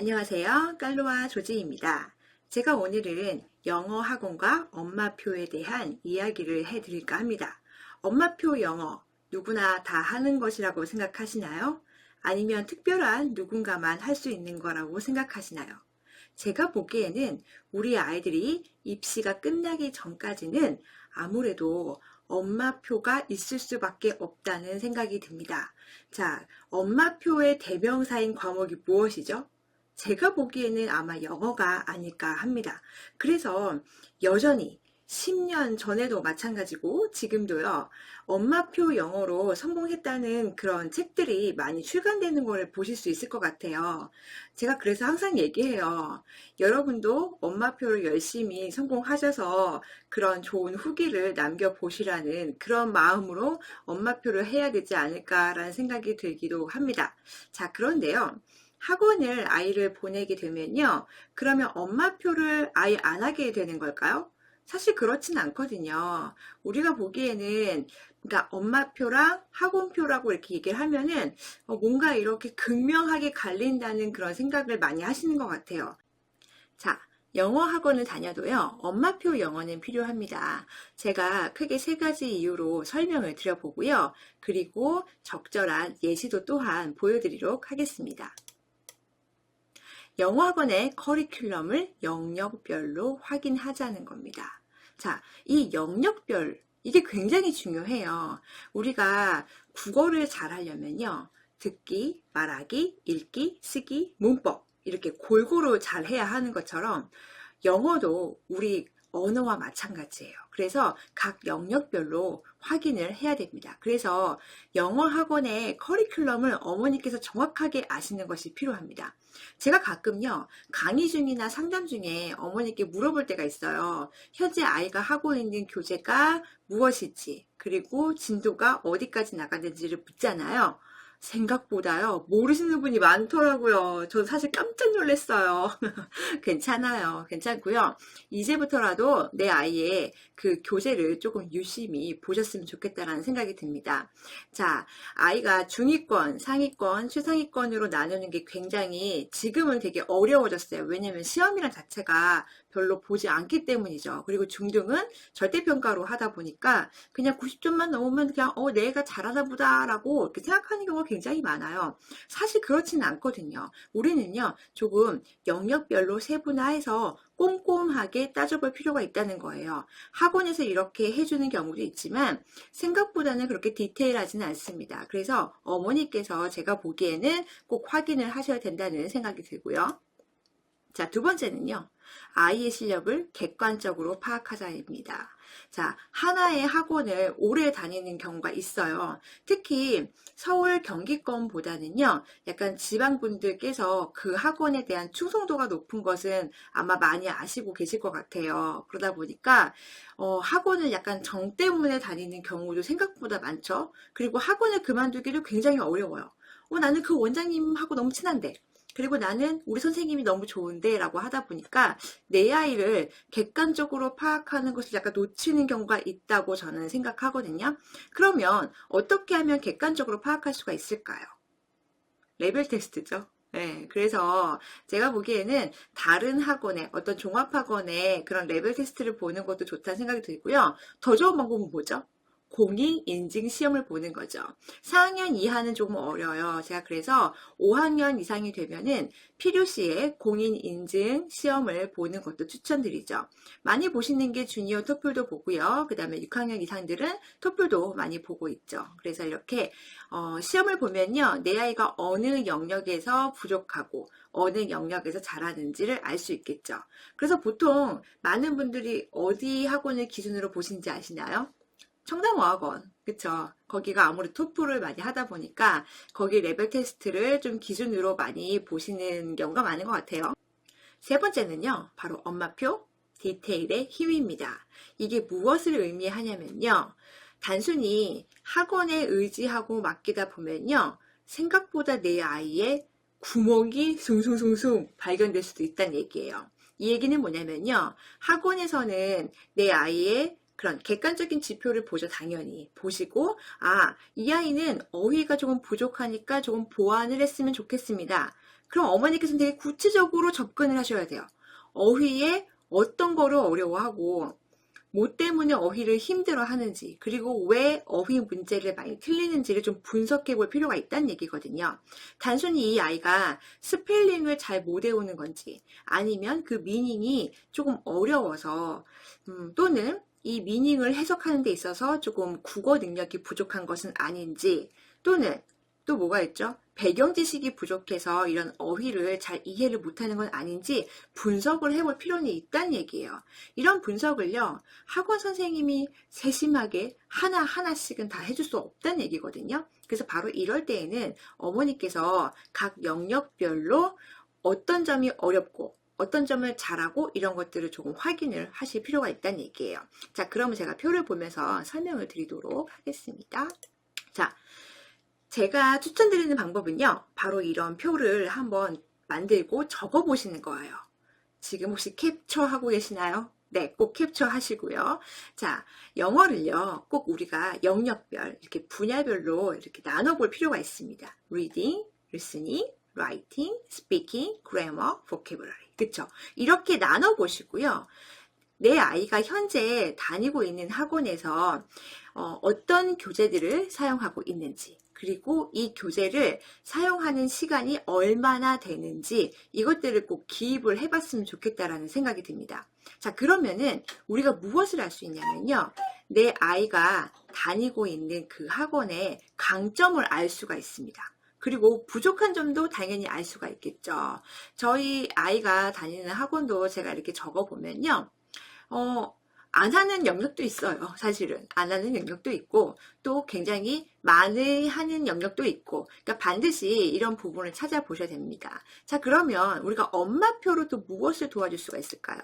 안녕하세요. 깔로아 조지입니다. 제가 오늘은 영어 학원과 엄마표에 대한 이야기를 해드릴까 합니다. 엄마표 영어 누구나 다 하는 것이라고 생각하시나요? 아니면 특별한 누군가만 할 수 있는 거라고 생각하시나요? 제가 보기에는 우리 아이들이 입시가 끝나기 전까지는 아무래도 엄마표가 있을 수밖에 없다는 생각이 듭니다. 자, 엄마표의 대명사인 과목이 무엇이죠? 제가 보기에는 아마 영어가 아닐까 합니다. 그래서 여전히 10년 전에도 마찬가지고 지금도요, 엄마표 영어로 성공했다는 그런 책들이 많이 출간되는 걸 보실 수 있을 것 같아요. 제가 그래서 항상 얘기해요. 여러분도 엄마표를 열심히 성공하셔서 그런 좋은 후기를 남겨보시라는 그런 마음으로 엄마표를 해야 되지 않을까라는 생각이 들기도 합니다. 자, 그런데요. 학원을 아이를 보내게 되면요. 그러면 엄마표를 아예 안 하게 되는 걸까요? 사실 그렇진 않거든요. 우리가 보기에는 그러니까 엄마표랑 학원표라고 이렇게 얘기를 하면은 뭔가 이렇게 극명하게 갈린다는 그런 생각을 많이 하시는 것 같아요. 자, 영어 학원을 다녀도요, 엄마표 영어는 필요합니다. 제가 크게 세 가지 이유로 설명을 드려보고요. 그리고 적절한 예시도 또한 보여드리도록 하겠습니다. 영어학원의 커리큘럼을 영역별로 확인하자는 겁니다. 자, 이 영역별, 이게 굉장히 중요해요. 우리가 국어를 잘하려면요. 듣기, 말하기, 읽기, 쓰기, 문법 이렇게 골고루 잘해야 하는 것처럼 영어도 우리 언어와 마찬가지예요. 그래서 각 영역별로 확인을 해야 됩니다. 그래서 영어 학원의 커리큘럼을 어머니께서 정확하게 아시는 것이 필요합니다. 제가 가끔요, 강의 중이나 상담 중에 어머니께 물어볼 때가 있어요. 현재 아이가 하고 있는 교재가 무엇인지, 그리고 진도가 어디까지 나가는지를 묻잖아요. 생각보다요, 모르시는 분이 많더라고요. 저 사실 깜짝 놀랐어요. 괜찮아요. 괜찮고요. 이제부터라도 내 아이의 그 교재를 조금 유심히 보셨으면 좋겠다라는 생각이 듭니다. 자, 아이가 중위권, 상위권, 최상위권으로 나누는 게 굉장히 지금은 되게 어려워졌어요. 왜냐면 시험이란 자체가 별로 보지 않기 때문이죠. 그리고 중등은 절대평가로 하다 보니까 그냥 90점만 넘으면 그냥 내가 잘하나 보다라고 이렇게 생각하는 경우가 굉장히 많아요. 사실 그렇지는 않거든요. 우리는요, 조금 영역별로 세분화해서 꼼꼼하게 따져볼 필요가 있다는 거예요. 학원에서 이렇게 해주는 경우도 있지만 생각보다는 그렇게 디테일하지는 않습니다. 그래서 어머니께서 제가 보기에는 꼭 확인을 하셔야 된다는 생각이 들고요. 자, 두 번째는요. 아이의 실력을 객관적으로 파악하자입니다. 자, 하나의 학원을 오래 다니는 경우가 있어요. 특히 서울 경기권보다는요, 약간 지방분들께서 그 학원에 대한 충성도가 높은 것은 아마 많이 아시고 계실 것 같아요. 그러다 보니까 학원을 약간 정 때문에 다니는 경우도 생각보다 많죠. 그리고 학원을 그만두기도 굉장히 어려워요. 나는 그 원장님하고 너무 친한데, 그리고 나는 우리 선생님이 너무 좋은데 라고 하다 보니까 내 아이를 객관적으로 파악하는 것을 약간 놓치는 경우가 있다고 저는 생각하거든요. 그러면 어떻게 하면 객관적으로 파악할 수가 있을까요? 레벨 테스트죠. 네, 그래서 제가 보기에는 다른 학원의 어떤 종합학원의 그런 레벨 테스트를 보는 것도 좋다는 생각이 들고요. 더 좋은 방법은 뭐죠? 공인 인증 시험을 보는 거죠. 4학년 이하는 조금 어려워요. 제가 그래서 5학년 이상이 되면은 필요시에 공인 인증 시험을 보는 것도 추천드리죠. 많이 보시는 게 주니어 토플도 보고요. 그 다음에 6학년 이상들은 토플도 많이 보고 있죠. 그래서 이렇게 시험을 보면요. 내 아이가 어느 영역에서 부족하고 어느 영역에서 잘하는지를 알 수 있겠죠. 그래서 보통 많은 분들이 어디 학원을 기준으로 보시는지 아시나요? 청담어학원, 그쵸? 거기가 아무래도 토플을 많이 하다 보니까 거기 레벨 테스트를 좀 기준으로 많이 보시는 경우가 많은 것 같아요. 세 번째는요, 바로 엄마표 디테일의 힘입니다. 이게 무엇을 의미하냐면요, 단순히 학원에 의지하고 맡기다 보면요, 생각보다 내 아이의 구멍이 숭숭숭숭 발견될 수도 있다는 얘기예요. 이 얘기는 뭐냐면요, 학원에서는 내 아이의 그런 객관적인 지표를 보죠. 당연히 보시고 이 아이는 어휘가 조금 부족하니까 조금 보완을 했으면 좋겠습니다. 그럼 어머니께서는 되게 구체적으로 접근을 하셔야 돼요. 어휘에 어떤 거를 어려워하고 뭐 때문에 어휘를 힘들어 하는지, 그리고 왜 어휘 문제를 많이 틀리는지를 좀 분석해 볼 필요가 있다는 얘기거든요. 단순히 이 아이가 스펠링을 잘 못 외우는 건지, 아니면 그 미닝이 조금 어려워서, 또는 이 미닝을 해석하는 데 있어서 조금 국어 능력이 부족한 것은 아닌지, 또는 또 뭐가 있죠? 배경 지식이 부족해서 이런 어휘를 잘 이해를 못하는 건 아닌지 분석을 해볼 필요는 있다는 얘기예요. 이런 분석을요, 학원 선생님이 세심하게 하나하나씩은 다 해줄 수 없다는 얘기거든요. 그래서 바로 이럴 때에는 어머니께서 각 영역별로 어떤 점이 어렵고 어떤 점을 잘하고 이런 것들을 조금 확인을 하실 필요가 있다는 얘기예요. 자, 그러면 제가 표를 보면서 설명을 드리도록 하겠습니다. 자, 제가 추천드리는 방법은요, 바로 이런 표를 한번 만들고 적어 보시는 거예요. 지금 혹시 캡처하고 계시나요? 네, 꼭 캡처하시고요. 자, 영어를요, 꼭 우리가 영역별, 이렇게 분야별로 이렇게 나눠볼 필요가 있습니다. Reading, Listening, Writing, Speaking, Grammar, Vocabulary. 그쵸? 이렇게 나눠보시고요. 내 아이가 현재 다니고 있는 학원에서 어떤 교재들을 사용하고 있는지, 그리고 이 교재를 사용하는 시간이 얼마나 되는지 이것들을 꼭 기입을 해봤으면 좋겠다라는 생각이 듭니다. 자, 그러면은 우리가 무엇을 할 수 있냐면요, 내 아이가 다니고 있는 그 학원의 강점을 알 수가 있습니다. 그리고 부족한 점도 당연히 알 수가 있겠죠. 저희 아이가 다니는 학원도 제가 이렇게 적어보면요, 안 하는 영역도 있어요. 사실은 안 하는 영역도 있고, 또 굉장히 많이 하는 영역도 있고, 그러니까 반드시 이런 부분을 찾아보셔야 됩니다. 자, 그러면 우리가 엄마표로 또 무엇을 도와줄 수가 있을까요?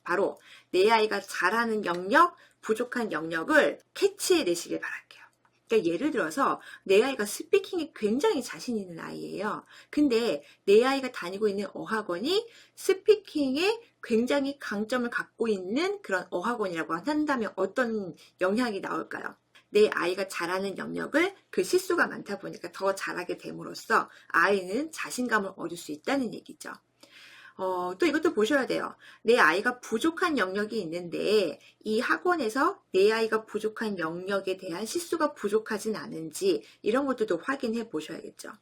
바로 내 아이가 잘하는 영역, 부족한 영역을 캐치해 내시길 바랄게요. 그러니까 예를 들어서 내 아이가 스피킹에 굉장히 자신 있는 아이예요. 근데 내 아이가 다니고 있는 어학원이 스피킹에 굉장히 강점을 갖고 있는 그런 어학원이라고 한다면 어떤 영향이 나올까요? 내 아이가 잘하는 영역을 그 실수가 많다 보니까 더 잘하게 됨으로써 아이는 자신감을 얻을 수 있다는 얘기죠. 또 이것도 보셔야 돼요. 내 아이가 부족한 영역이 있는데 이 학원에서 내 아이가 부족한 영역에 대한 실수가 부족하진 않은지 이런 것들도 확인해 보셔야겠죠.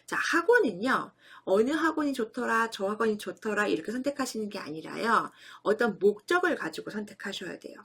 자, 학원은요, 어느 학원이 좋더라, 저 학원이 좋더라 이렇게 선택하시는 게 아니라요, 어떤 목적을 가지고 선택하셔야 돼요.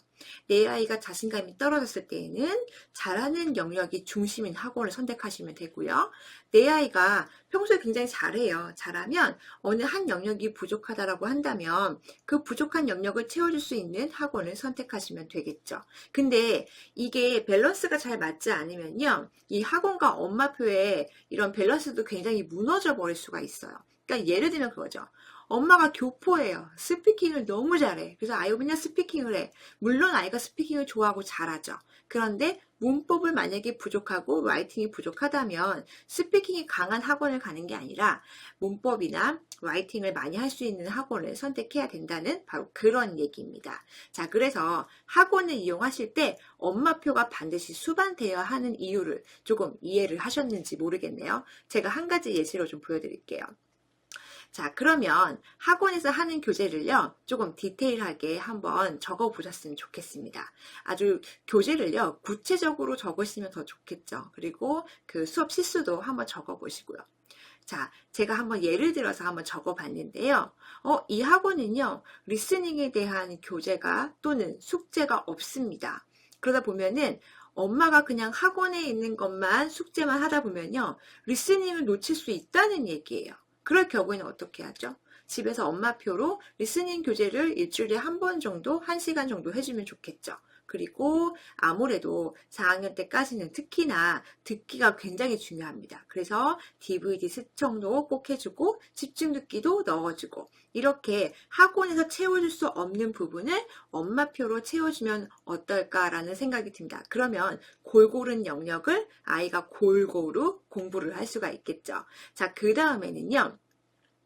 내 아이가 자신감이 떨어졌을 때에는 잘하는 영역이 중심인 학원을 선택하시면 되고요. 내 아이가 평소에 굉장히 잘해요. 잘하면 어느 한 영역이 부족하다라고 한다면 그 부족한 영역을 채워줄 수 있는 학원을 선택하시면 되겠죠. 근데 이게 밸런스가 잘 맞지 않으면요, 이 학원과 엄마표의 이런 밸런스도 굉장히 무너져 버릴 수가 있어요. 그러니까 예를 들면 그거죠. 엄마가 교포예요. 스피킹을 너무 잘해. 그래서 아이가 맨날 스피킹을 해. 물론 아이가 스피킹을 좋아하고 잘하죠. 그런데 문법을 만약에 부족하고 라이팅이 부족하다면 스피킹이 강한 학원을 가는 게 아니라 문법이나 라이팅을 많이 할 수 있는 학원을 선택해야 된다는 바로 그런 얘기입니다. 자, 그래서 학원을 이용하실 때 엄마표가 반드시 수반되어야 하는 이유를 조금 이해를 하셨는지 모르겠네요. 제가 한 가지 예시로 좀 보여드릴게요. 자, 그러면 학원에서 하는 교재를요, 조금 디테일하게 한번 적어 보셨으면 좋겠습니다. 아주 교재를요, 구체적으로 적으시면 더 좋겠죠. 그리고 그 수업 실수도 한번 적어 보시고요. 자, 제가 한번 예를 들어서 한번 적어 봤는데요. 이 학원은요, 리스닝에 대한 교재가 또는 숙제가 없습니다. 그러다 보면은 엄마가 그냥 학원에 있는 것만 숙제만 하다 보면요, 리스닝을 놓칠 수 있다는 얘기예요. 그럴 경우에는 어떻게 하죠? 집에서 엄마표로 리스닝 교재를 일주일에 한 번 정도, 1시간 정도 해주면 좋겠죠. 그리고 아무래도 4학년 때까지는 특히나 듣기가 굉장히 중요합니다. 그래서 DVD 시청도 꼭 해주고 집중 듣기도 넣어주고 이렇게 학원에서 채워줄 수 없는 부분을 엄마표로 채워주면 어떨까라는 생각이 듭니다. 그러면 골고른 영역을 아이가 골고루 공부를 할 수가 있겠죠. 자, 그 다음에는요.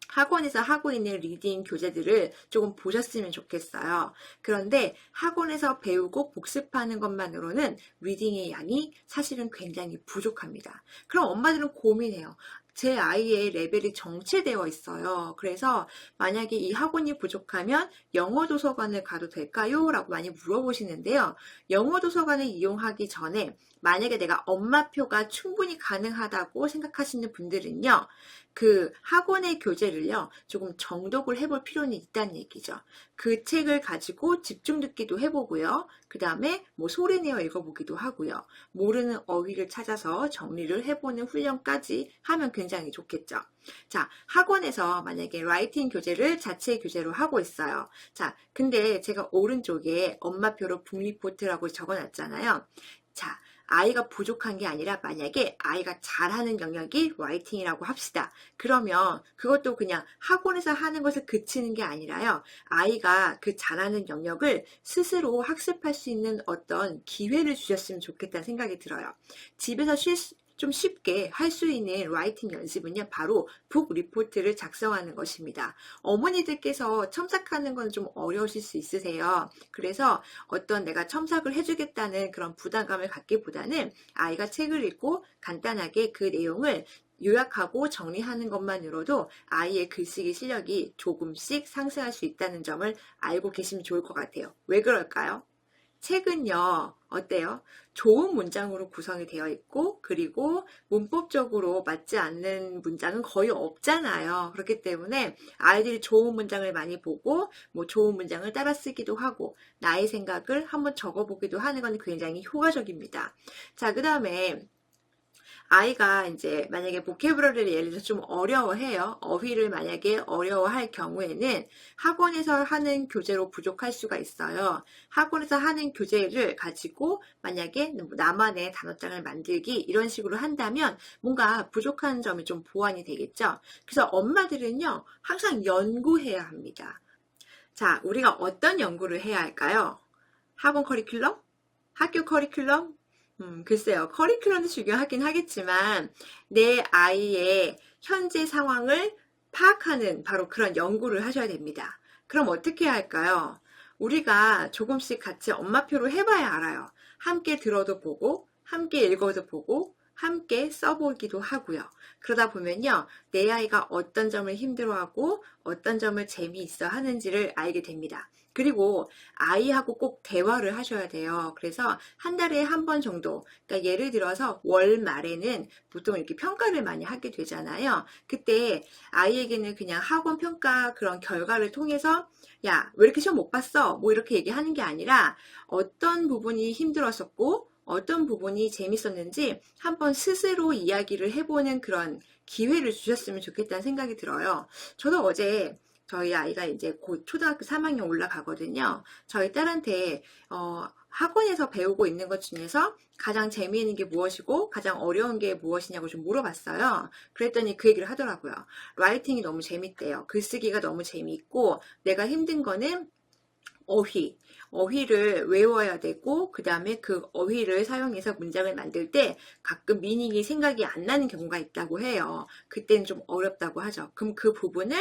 학원에서 하고 있는 리딩 교재들을 조금 보셨으면 좋겠어요. 그런데 학원에서 배우고 복습하는 것만으로는 리딩의 양이 사실은 굉장히 부족합니다. 그럼 엄마들은 고민해요. 제 아이의 레벨이 정체되어 있어요. 그래서 만약에 이 학원이 부족하면 영어 도서관을 가도 될까요? 라고 많이 물어보시는데요. 영어 도서관을 이용하기 전에 만약에 내가 엄마표가 충분히 가능하다고 생각하시는 분들은요, 그 학원의 교재를요, 조금 정독을 해볼 필요는 있다는 얘기죠. 그 책을 가지고 집중 듣기도 해보고요. 그 다음에 뭐 소리내어 읽어보기도 하고요. 모르는 어휘를 찾아서 정리를 해보는 훈련까지 하면 굉장히 좋겠죠. 자, 학원에서 만약에 라이팅 교재를 자체 교재로 하고 있어요. 자, 근데 제가 오른쪽에 엄마표로 북리포트라고 적어놨잖아요. 자, 아이가 부족한 게 아니라 만약에 아이가 잘하는 영역이 라이팅이라고 합시다. 그러면 그것도 그냥 학원에서 하는 것을 그치는 게 아니라요. 아이가 그 잘하는 영역을 스스로 학습할 수 있는 어떤 기회를 주셨으면 좋겠다는 생각이 들어요. 집에서 좀 쉽게 할 수 있는 라이팅 연습은요, 바로 북 리포트를 작성하는 것입니다. 어머니들께서 첨삭하는 건 좀 어려우실 수 있으세요. 그래서 어떤 내가 첨삭을 해주겠다는 그런 부담감을 갖기보다는 아이가 책을 읽고 간단하게 그 내용을 요약하고 정리하는 것만으로도 아이의 글쓰기 실력이 조금씩 상승할 수 있다는 점을 알고 계시면 좋을 것 같아요. 왜 그럴까요? 책은요, 어때요? 좋은 문장으로 구성이 되어 있고, 그리고 문법적으로 맞지 않는 문장은 거의 없잖아요. 그렇기 때문에 아이들이 좋은 문장을 많이 보고, 뭐 좋은 문장을 따라 쓰기도 하고, 나의 생각을 한번 적어보기도 하는 건 굉장히 효과적입니다. 자, 그 다음에 아이가 이제 만약에 보캐브러리를 예를 들어서 좀 어려워해요. 어휘를 만약에 어려워할 경우에는 학원에서 하는 교재로 부족할 수가 있어요. 학원에서 하는 교재를 가지고 만약에 나만의 단어장을 만들기 이런 식으로 한다면 뭔가 부족한 점이 좀 보완이 되겠죠. 그래서 엄마들은요, 항상 연구해야 합니다. 자, 우리가 어떤 연구를 해야 할까요? 학원 커리큘럼? 학교 커리큘럼? 글쎄요. 커리큘럼도 중요하긴 하겠지만 내 아이의 현재 상황을 파악하는 바로 그런 연구를 하셔야 됩니다. 그럼 어떻게 해야 할까요? 우리가 조금씩 같이 엄마표로 해봐야 알아요. 함께 들어도 보고, 함께 읽어도 보고, 함께 써보기도 하고요. 그러다 보면요, 내 아이가 어떤 점을 힘들어하고 어떤 점을 재미있어 하는지를 알게 됩니다. 그리고 아이하고 꼭 대화를 하셔야 돼요. 그래서 한 달에 한 번 정도, 그러니까 예를 들어서 월 말에는 보통 이렇게 평가를 많이 하게 되잖아요. 그때 아이에게는 그냥 학원 평가 그런 결과를 통해서 야, 왜 이렇게 시험 못 봤어? 뭐 이렇게 얘기하는 게 아니라 어떤 부분이 힘들었었고 어떤 부분이 재밌었는지 한번 스스로 이야기를 해보는 그런 기회를 주셨으면 좋겠다는 생각이 들어요. 저도 어제 저희 아이가 이제 곧 초등학교 3학년 올라가거든요. 저희 딸한테 학원에서 배우고 있는 것 중에서 가장 재미있는 게 무엇이고 가장 어려운 게 무엇이냐고 좀 물어봤어요. 그랬더니 그 얘기를 하더라고요. 라이팅이 너무 재밌대요. 글쓰기가 너무 재미있고 내가 힘든 거는 어휘를 외워야 되고 그 다음에 그 어휘를 사용해서 문장을 만들 때 가끔 미닝이 생각이 안 나는 경우가 있다고 해요. 그때는 좀 어렵다고 하죠. 그럼 그 부분을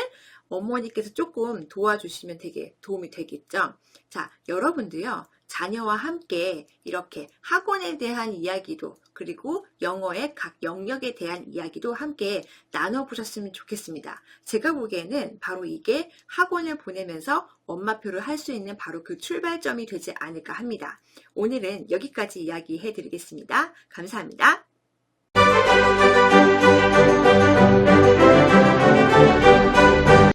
어머니께서 조금 도와주시면 되게 도움이 되겠죠. 자, 여러분도요. 자녀와 함께 이렇게 학원에 대한 이야기도 그리고 영어의 각 영역에 대한 이야기도 함께 나눠보셨으면 좋겠습니다. 제가 보기에는 바로 이게 학원을 보내면서 엄마표를 할 수 있는 바로 그 출발점이 되지 않을까 합니다. 오늘은 여기까지 이야기해 드리겠습니다. 감사합니다.